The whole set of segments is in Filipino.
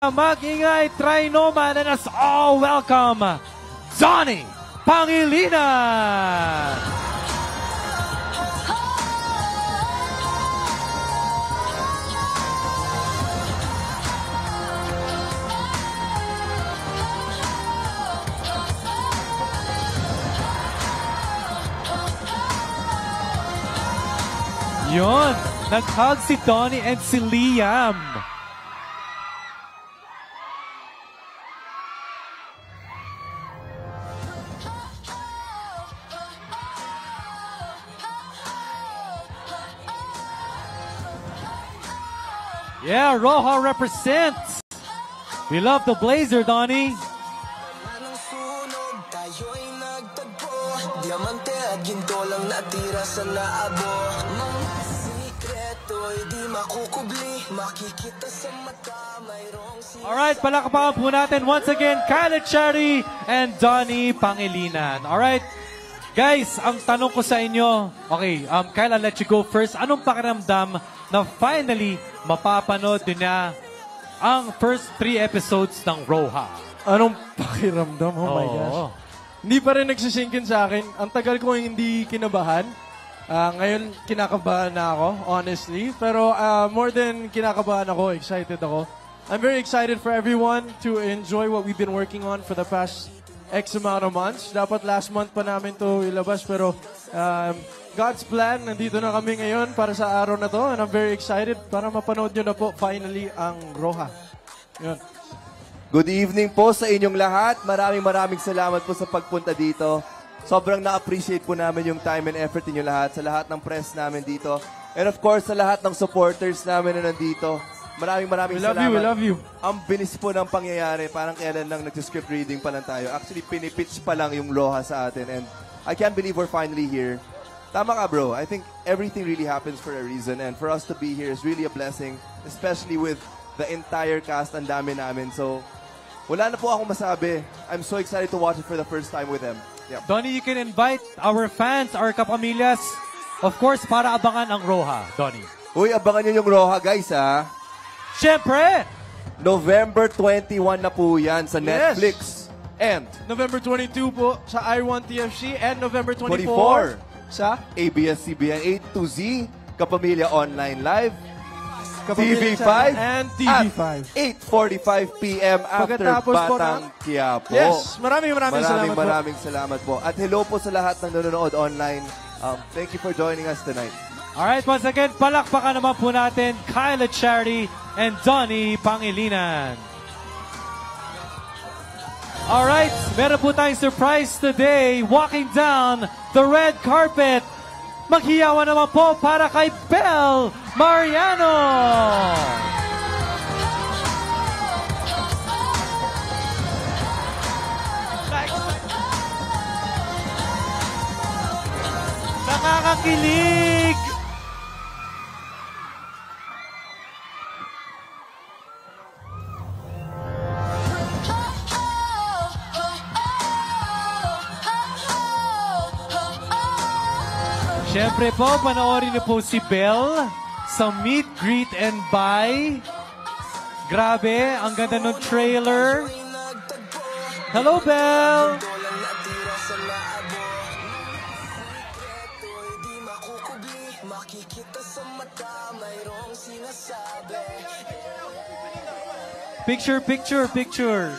Mag-ingay, try no man, and us all welcome, Donnie Pangilinan! Yun, nag-hug si Donnie and si Liam. Yeah, Roja represents. We love the blazer, Donnie. Alright, palakpakan po natin once again, Kyle Cherry and Donnie Pangilinan. Alright, guys, ang tanong ko sa inyo, okay, Kyle, I'll let you go first. Anong pakiramdam na finally mapapanood niya ang first 3 episodes ng Roja? Anong pakiramdam? Oh my gosh. Hindi pa rin nagsisinkin sa akin. Ang tagal ko hindi kinabahan. Ngayon, kinakabahan na ako, honestly. Pero more than kinakabahan ako, excited ako. I'm very excited for everyone to enjoy what we've been working on for the past X amount of months. Dapat last month pa namin to ilabas, pero God's plan, nandito na kami ngayon para sa araw na to. And I'm very excited para mapanood nyo na po finally ang Roja. Yun. Good evening po sa inyong lahat. Maraming salamat po sa pagpunta dito. Sobrang na-appreciate po namin yung time and effort niyo lahat, sa lahat ng press namin dito. And of course, sa lahat ng supporters namin na nandito. Maraming salamat. We love you. Ang bilis po ng pangyayari. Parang kailan lang nag-script reading pa lang tayo. Actually, pinipitch pa lang yung Roja sa atin. And I can't believe we're finally here. Tama ka, bro. I think everything really happens for a reason. And for us to be here is really a blessing. Especially with the entire cast. Ang dami namin. So, wala na po akong masabi. I'm so excited to watch it for the first time with them. Yep. Donnie, you can invite our fans, our kapamilyas, of course, para abangan ang Roja, Donnie. Uy, abangan nyo yung Roja, guys, ha? Siyempre! November 21 na po yan sa Netflix. And November 22 po sa I1 TFC and November 24 sa ABS-CBN A to Z, Kapamilya Online Live, TV5 and TV5. 8:45 p.m. after Batang Quiapo. Yes, maraming salamat po. At hello po sa lahat ng nanonood online. Thank you for joining us tonight. Alright, once again, palakpakan naman po natin Kyle Charity and Donnie Pangilinan. Alright, meron po tayong surprise today. Walking down the red carpet. Maghiyawan naman po para kay Belle Mariano. Nakakakilig. Siyempre po, panoorin niyo po si Belle sa Meet, Greet, and Buy. Grabe, ang ganda ng trailer. Hello, Belle! Picture, picture, picture.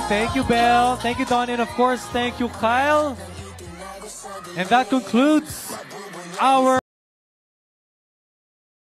Thank you, Belle. Thank you, Donnie, and of course, thank you, Kyle. And that concludes our